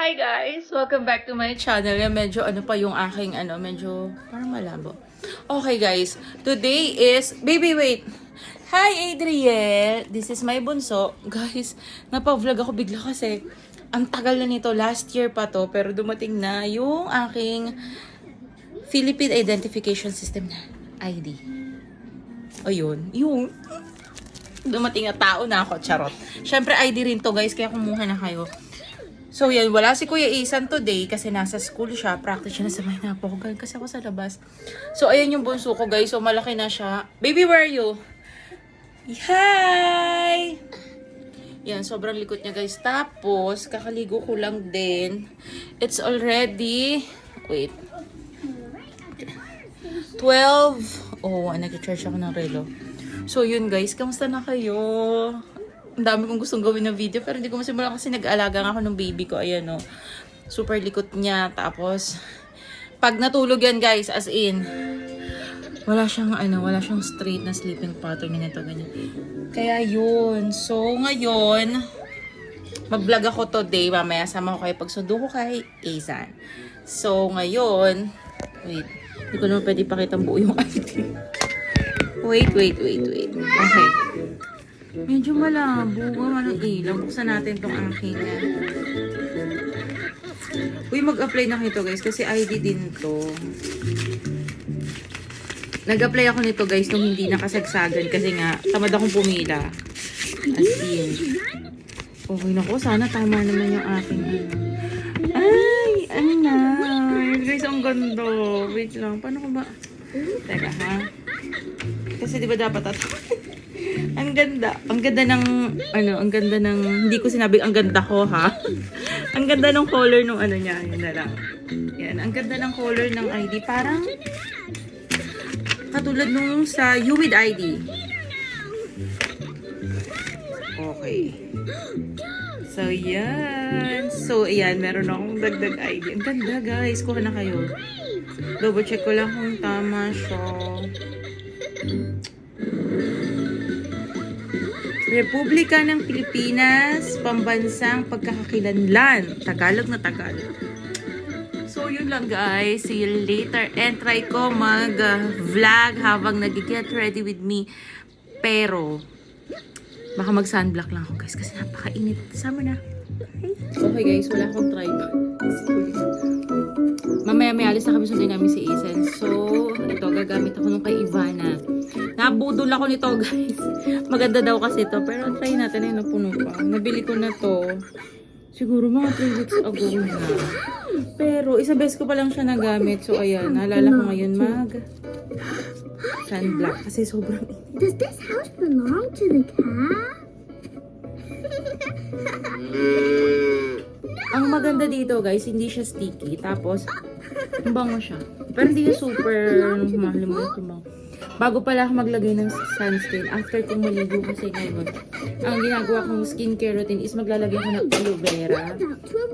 Hi guys! Welcome back to my channel. Medyo ano pa yung aking medyo parang malabo. Okay guys, today is... Baby, wait! Hi Adriel! This is my bunso. Guys, napavlog ako bigla kasi ang tagal na nito. Last year pa to, pero dumating na yung aking Philippine Identification System na ID. O yun. Yung dumating na tao na ako, charot. Syempre ID rin to guys, kaya kumuha na kayo. So yan, wala si Kuya Isan today kasi nasa school siya. Practice siya na sa Maynapa. Galing kasi ako sa labas. So ayan yung bunso ko guys. So malaki na siya. Baby, where are you? Hi! Yan, sobrang likot niya guys. Tapos, kakaligo ko lang din. It's already... Wait. 12. Oh, nag-charge ako ng relo. So yun guys, kamusta na kayo? Ang dami kong gustong gawin na video pero hindi ko masimulan kasi nag-aalaga nga ako ng baby ko. Ayan o. Super likot niya. Tapos, pag natulog yan guys, as in, wala siyang straight na sleeping pattern na ito, ganyan. Kaya yun. So, ngayon, mag-vlog ako today. Mamaya sama ko kayo pagsundo ko kay Azan. So, ngayon, wait. Hindi ko naman pwede pakitang buo yung ID. Wait. Okay. Medyo malabo. Walang ilaw. Buksan natin tong aking. Uy, mag-apply na kayo guys. Kasi ID din to. Nag-apply ako nito guys nung hindi nakasagsagan. Kasi nga, tamad akong pumila. As in. Okay na ko. Sana tama naman yung aking. Ay, guys, ang ganda. Wait lang. Paano ko ba? Teka ha. Kasi di ba dapat ang ganda. Ang ganda ng, hindi ko sinabing ang ganda ko, ha? Ang ganda ng color nung niya. Yun na lang. Yan. Ang ganda ng color ng ID. Parang, katulad nung sa You with ID. Okay. So, yan. So, ayan. Meron akong dagdag ID. Ang ganda, guys. Kuha na kayo. Double check ko lang kung tama siya. Republika ng Pilipinas, Pambansang Pagkakakilanlan. Tagalog na Tagalog. So, yun lang guys. See you later. And try ko mag-vlog habang nag-get ready with me. Pero, baka mag-sunblock lang ako guys kasi napakainit. Sama na. Okay guys, wala akong tripod. Mamaya alis na kami, sundin namin si Ethan. So, ito, gagamit ako nung kay Ivana. Nabudol ako nito, guys. Maganda daw kasi ito. Pero try natin, ay napuno pa. Nabili ko na to. Siguro mga 3 weeks ago na. Pero, isang beses ko pa lang siya nagamit. So, ayan, naalala ko ngayon sunblock. Kasi sobrang init. Does this house belong to the cat? Ang maganda dito, guys, hindi siya sticky. Tapos, ang bango siya. Pero hindi siya super mahal mo yung bago pala ako maglagay ng sunscreen, after kong maligo kasi ngayon, ang ginagawa kong skincare routine is maglalagay ko ng aloe vera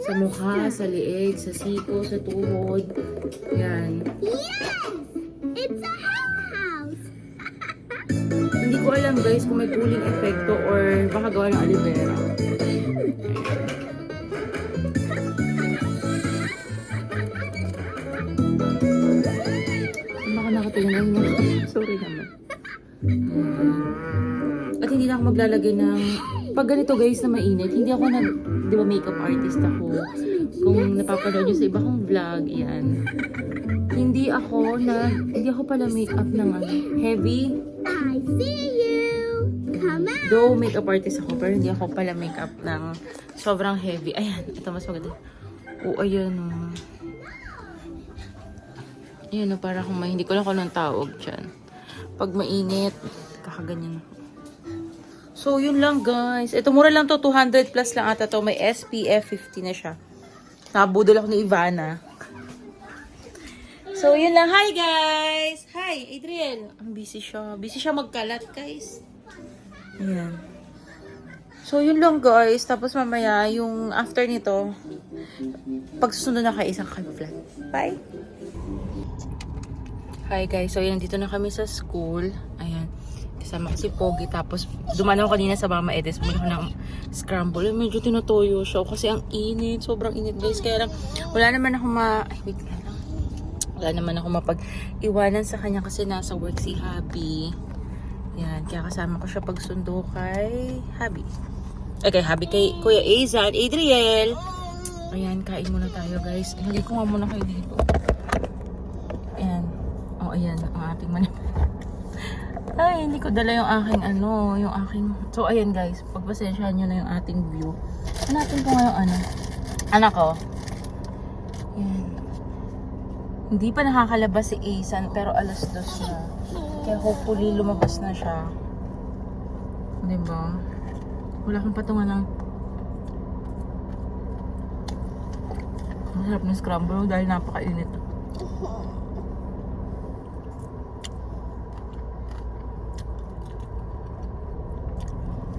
sa mukha, sa leeg, sa siko, sa tuhod. Yan. Yes! It's a house! Hindi ko alam guys kung may cooling effecto or baka gawa ng aloe vera. Nakatingin mo. Sorry naman. At hindi na ako maglalagay ng... Pag ganito guys na mainit, hindi ako di ba makeup artist ako. Kung napapanood nyo sa iba kong vlog, yan. Hindi ako pala makeup ng heavy. I see you! Come out! Though makeup artist ako, pero hindi ako pala makeup ng sobrang heavy. Ayan, ito mas maganda. O, ayan o. Ayan o, para kung hindi ko lang kung anong tawag dyan. Pag mainit, kakaganyan ako. So, yun lang guys. Ito, mura lang to. 200 plus lang ata to. May SPF 50 na siya. Nabudol ako ni Ivana. So, yun lang. Hi guys! Hi, Adriel. Ang busy siya. Busy siya magkalat guys. Ayan. So, yun lang guys. Tapos mamaya, yung after nito, pagsusunod na kayo isang vlog. Bye! Hi guys, so yan, dito na kami sa school. Ayan. Kasi kasama ko si Pogi. Tapos dumaan ako kanina sa Mama Edes. Bumili ko ng scramble. Medyo tinutuyo siya kasi ang init. Sobrang init guys. Kaya lang wala naman ako wait lang. Wala naman ako mapag-iwanan sa kanya kasi nasa work si Habi. Yan. Kaya kasama ko siya pagsundo kay Habi. Kay Habi. Kay Kuya Azan. Adriel. Ayan. Kain muna tayo guys. Ilagay ko nga muna kayo dito. Ayan. Ayan. Ang ating Ay, hindi ko dala yung aking yung aking... So, ayan guys, pagpasensyahan nyo na yung ating view. Hanapin ko nga yung anak ko. Yan. Hindi pa nakakalabas si Asan, pero alas 2 na. Kaya hopefully lumabas na siya. Diba? Wala akong patungan ng... Masarap ng scramble dahil napakainit.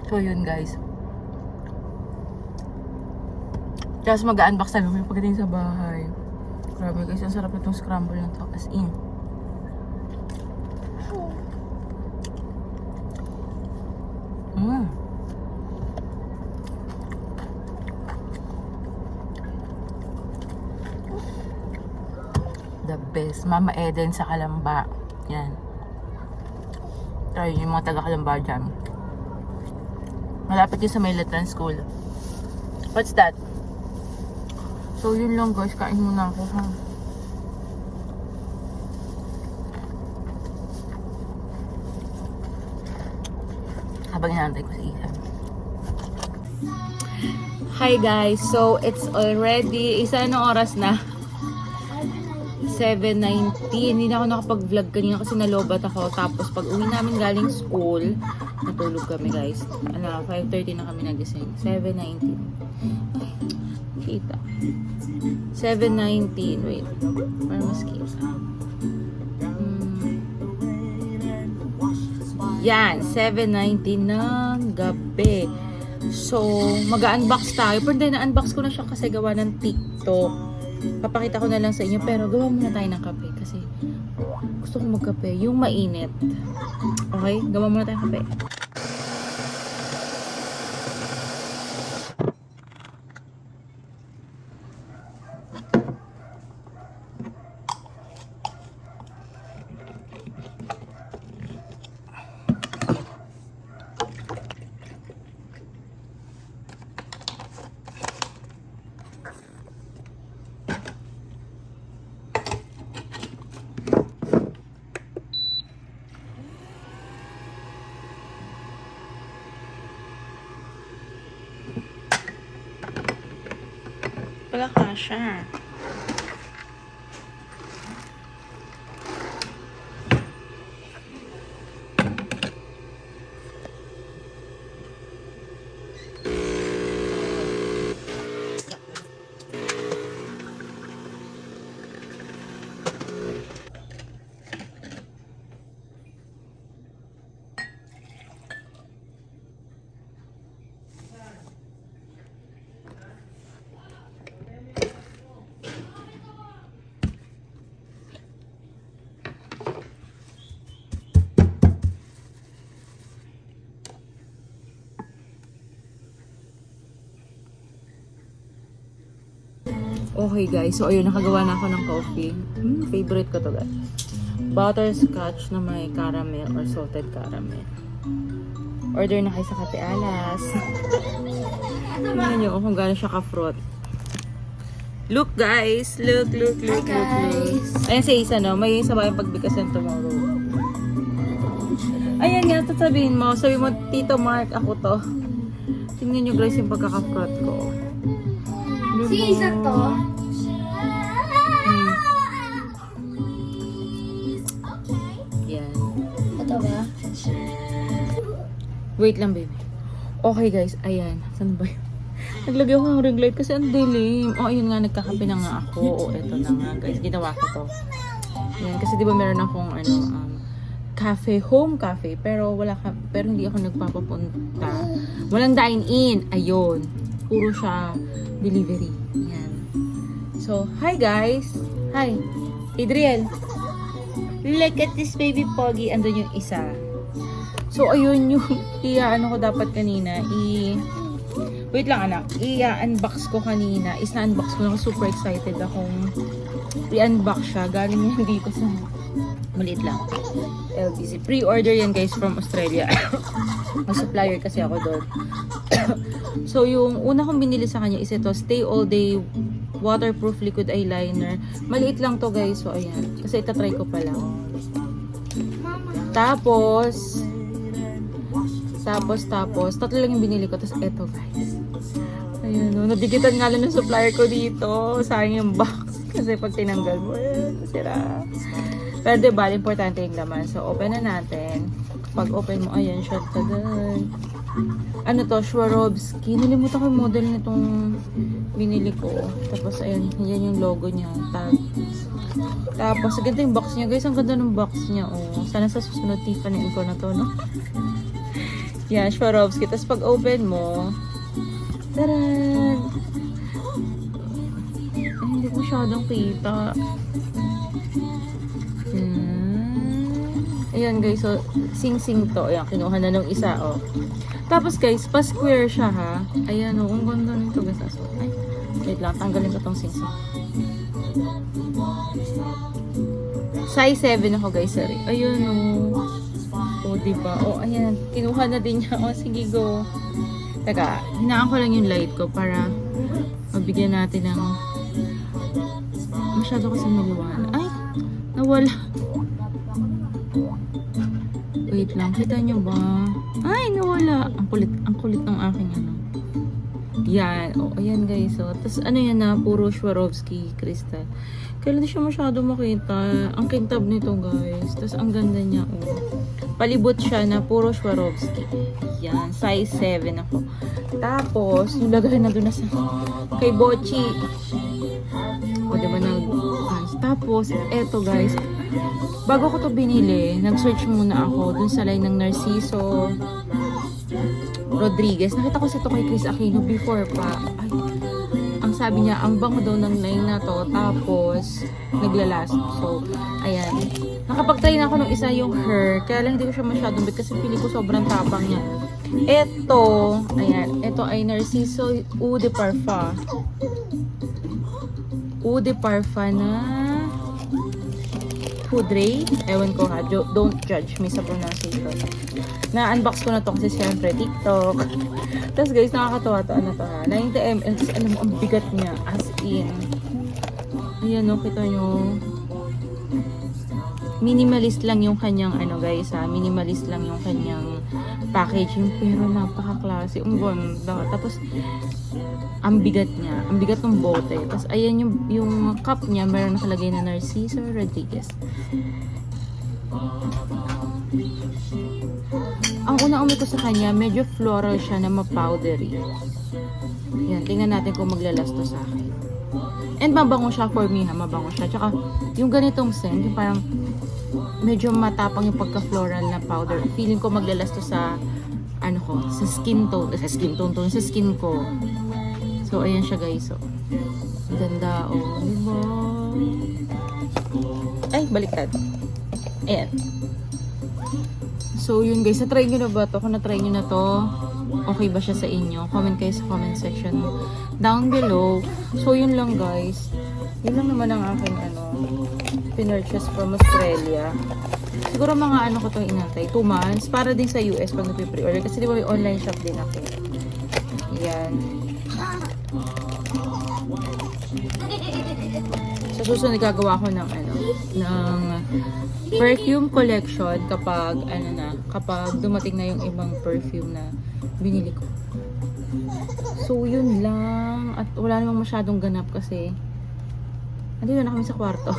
So yun guys. Tapos mag-unbox tayo pagdating sa bahay. Grabe guys, ang sarap na itong scramble na to. As in. The best. Mama Eden sa Kalamba. Yan. Try yung mga taga-Kalamba dyan. Malapit yun sa Mayletran School. What's that? So, yun lang guys. Kain muna ako, ha? Habang inaantay ko si Ethan. Hi guys. So, it's already... Anong oras na? 7:19. Hindi na ako nakapag-vlog kanina kasi nalobat ako. Tapos, pag uwi namin galing school, natulog kami guys. 5:30 na kami nagising. 7:19. Ay, kita. 7:19. Wait. Para mas kita. Yan. 7:19 ng gabi. So, mag-unbox tayo. Pero hindi, na-unbox ko na siya kasi gawa ng TikTok. Papakita ko na lang sa inyo. Pero gawa muna tayo ng kape kasi gusto ko magkape. Yung mainit. Okay? Gawa muna tayo ng kape. Wala ka siya. Okay guys, so ayun, nakagawa na ako ng coffee. Favorite ko to guys. Butterscotch na may caramel or salted caramel. Order na kayo sa Kape Alas. Tingnan nyo kung gano'n siya ka-fruit. Look guys! Look. Ayan si Isa, no? May isa ba yung pagbikasan tomorrow? Ayan nga, sasabihin mo. Sabi mo, Tito Mark, ako to. Tingnan nyo guys yung pagkaka-fruit ko. Si Isa to. Yan. Ito ba? Wait lang, baby. Okay, guys. Ayan. Saan ba yun? Naglagay ako ng ring light kasi ang dilim. Ayun nga. Nagkakape na nga ako. Eto na nga, guys. Ginawa ko to. Ayan. Kasi diba meron akong cafe, home cafe. Pero pero hindi ako nagpapapunta. Walang dine-in. Ayun. Puro siya delivery. Ayan. So, hi guys. Hi. Adriel. Look at this baby Pogi. Andun yung isa. So, ayun yung ano ko dapat kanina. Wait lang anak. I-unbox ko kanina. Na-unbox ko na ako. Super excited akong i-unbox siya. Galing yan dito sa maliit lang. LBC. Pre-order yan guys from Australia. May supplier kasi ako doon. So, yung una kong binili sa kanya is ito. Stay All Day Waterproof Liquid Eyeliner. Maliit lang to guys. So, ayan. Kasi itatry ko pa lang. Tapos, tatlo lang yung binili ko. Tapos, eto guys. Ayun, no. Nabigitan nga lang ng supplier ko dito. Sayang yung box. Kasi pag tinanggal mo, sira. Pero diba, importante yung laman. So, open na natin. Pag open mo, ayan, shot ka dun. Ano to, Swarovski. Nalimutan ko yung model nitong binili ko. Tapos, ayan, yan yung logo niya. Tag. Tapos, ganda yung box niya. Guys, ang ganda ng box niya. Oh. Sana sa susunod Tiffany ko na to, no? Yan, Swarovski. Tapos, pag open mo, taran! Ay, hindi ko masyadong kita. Ayan guys, so sing-sing to. Ayan, kinuha na nung isa, oh. Tapos guys, pa-square siya ha. Ayan, oh, ang ganda nito guys. So, ay, wait lang, tanggalin ko tong sing-sing. Size 7 ako guys, sorry. Ayun, oh. Oh, diba? Oh, ayan. Kinuha na din niya. Oh, sige, go. Teka, hinaan ko lang yung light ko para mabigyan natin ng masyado kasi maliwanag. Ay, nawala. Wait lang, kita nyo ba? Ay, nawala. Ang kulit ng aking ano. Yan. O, oh, ayan guys. Oh. Tapos ano yan na, puro Swarovski crystal. Kaya hindi siya masyado makita. Ang kintab nito guys. Tapos ang ganda niya. Oh. Palibot siya na puro Swarovski. Yan. Size 7 ako. Tapos, yung lagay na doon na sa kay Bochi. O, diba na? Tapos, eto guys. Bago ko to binili, nag-search muna ako dun sa line ng Narciso Rodriguez. Nakita ko ito kay Chris Aquino before pa. Ay, ang sabi niya, ang bango daw ng line na to. Tapos, naglalast. So, ayan. Nakapag-try na ako ng isa yung Her. Kaya lang hindi ko siya masyadong bit kasi pili ko sobrang tapang niya. Ito, ayan. Ito ay Narciso Eau de Parfum. Eau de Parfum na Poudre. Ewan ko ha. Don't judge me sa pronunciation. Na-unbox ko na to kasi siyempre TikTok. Tapos guys, nakakatawa to. Ano to ha? 90 ml. Tapos alam mo, ang bigat niya. As in. Ayan o, kita nyo. Minimalist lang yung kanyang ano guys ha. Minimalist lang yung kanyang packaging. Pero napaka-klase. Ang ganda. Tapos, ang bigat niya. Ang bigat ng bote. Tapos, ayan yung cup niya. Meron nakalagay na Narciso Rodriguez. Ang unang umi ko sa kanya, medyo floral siya na ma-powdery. Yan, tingnan natin kung maglalast to sa akin. And mabango siya for me ha, mabango siya. Tsaka, yung ganitong scent, yung parang medyo matapang yung pagka-floral na powder. Feeling ko maglalast to sa ano ko, sa skin tone sa skin ko. So, ayan siya guys. So, ganda, oh. Diba? Ay, baliktad. Ayan. So, yun guys. Na-try nyo na ba to? Kung na-try nyo na to, okay ba siya sa inyo? Comment kayo sa comment section down below. So, yun lang guys. Yun lang naman ang aking pinurchase from Australia. Siguro mga ano ko to inantay. 2 months. Para din sa US pag nagpe-pre-order. Kasi di ba may online shop din ako. Yan. Sa susunod gagawa ko ng ng perfume collection kapag kapag dumating na yung ibang perfume na binili ko. So yun lang, at wala namang masyadong ganap kasi andito na kami sa kwarto.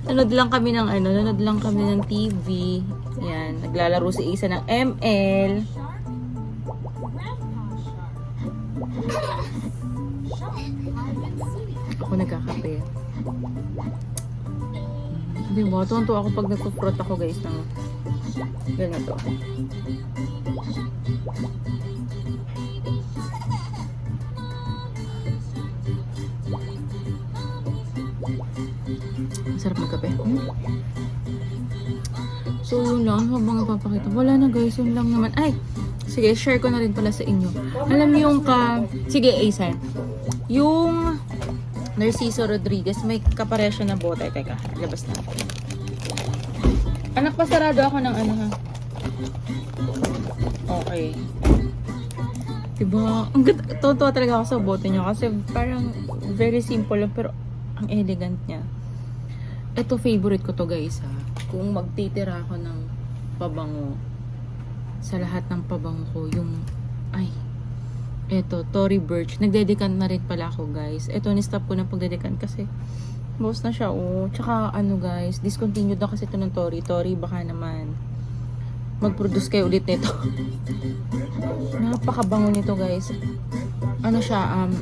Nanood lang kami ng TV. Yan, naglalaro si Isa ng ML. Ako nagkakape. Hindi mo, tuwan-tuwa ako pag nagpo-frot ako guys ng ganito. Masarap magkape. So, yun lang. Habang napapakita. Wala na guys. Yun lang naman. Ay! Sige, share ko na rin pala sa inyo. Alam niyo yung Sige, Asan. Yung Narciso Rodriguez, may kapareha siya na bote. Teka, labas na. Anak, pasarado ako ng ano ha. Okay. Diba? Ang totoo talaga ako sa bote niya kasi parang very simple lang pero ang elegant niya. Ito favorite ko to guys ha. Kung magtitira ako ng pabango sa lahat ng pabango ko yung eto, Tory Burch. Nagdedecant na rin pala ako guys. Ito, ni-stop ko na pagdedecant kasi boss na siya oh. Tsaka ano guys, discontinued na kasi ito ng Tory. Tory baka naman mag-produce kayo ulit nito. Napakabango nito guys. Ano siya,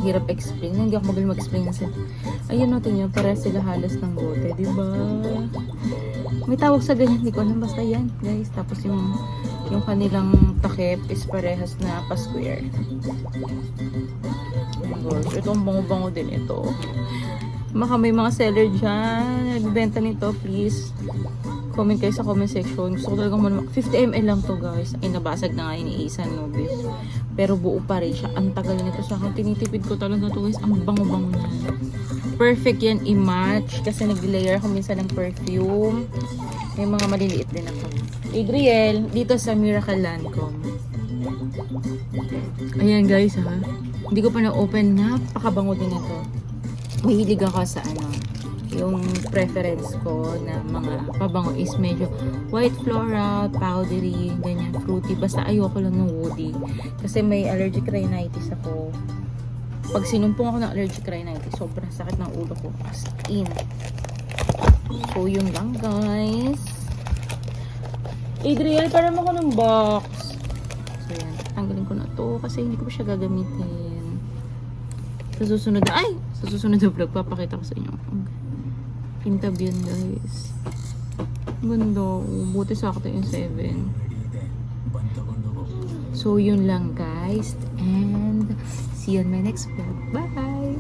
hirap explain. Hindi ako magaling mag-explain kasi. Ayun natin yun, para sila halos ng bote, diba? May tawag sa ganyan, hindi ko alam, basta yan guys. Tapos yung kanilang takip is parehas na pa-square. Oh gosh, ito ang bango-bango din ito. Baka may mga seller dyan, nagbibenta nito, please. Comment kayo sa comment section. Gusto ko talagang 50 ml lang to guys. Ay, nabasag na nga ni Isan Nobis. Pero buo pa rin siya. Ang tagal nito sa akin. Tinitipid ko talaga to guys. Ang bango-bango niya. Perfect yan i-match. Kasi nag-layer ako minsan ng perfume. May mga maliliit din ako. Adriel, dito sa Miracle Lancome. Ayan guys ha. Hindi ko pa na-open. Napakabango din ito. Mahilig ako sa yung preference ko na mga pabango is medyo white floral, powdery, ganyan, fruity. Basta ayoko lang ng woody. Kasi may allergic rhinitis ako. Pag sinumpong ako ng allergic rhinitis, sobrang sakit ng ulo ko. As in. So, yun lang guys. Adriel, parang ako ng box. So, yan. Tanggalin ko na to kasi hindi ko pa siya gagamitin. Sa susunod na vlog, papakita ko sa inyo. Pintab yan guys. Ganda. Buti sa akin yung 7. So, yun lang guys. And see you on my next vlog. Bye!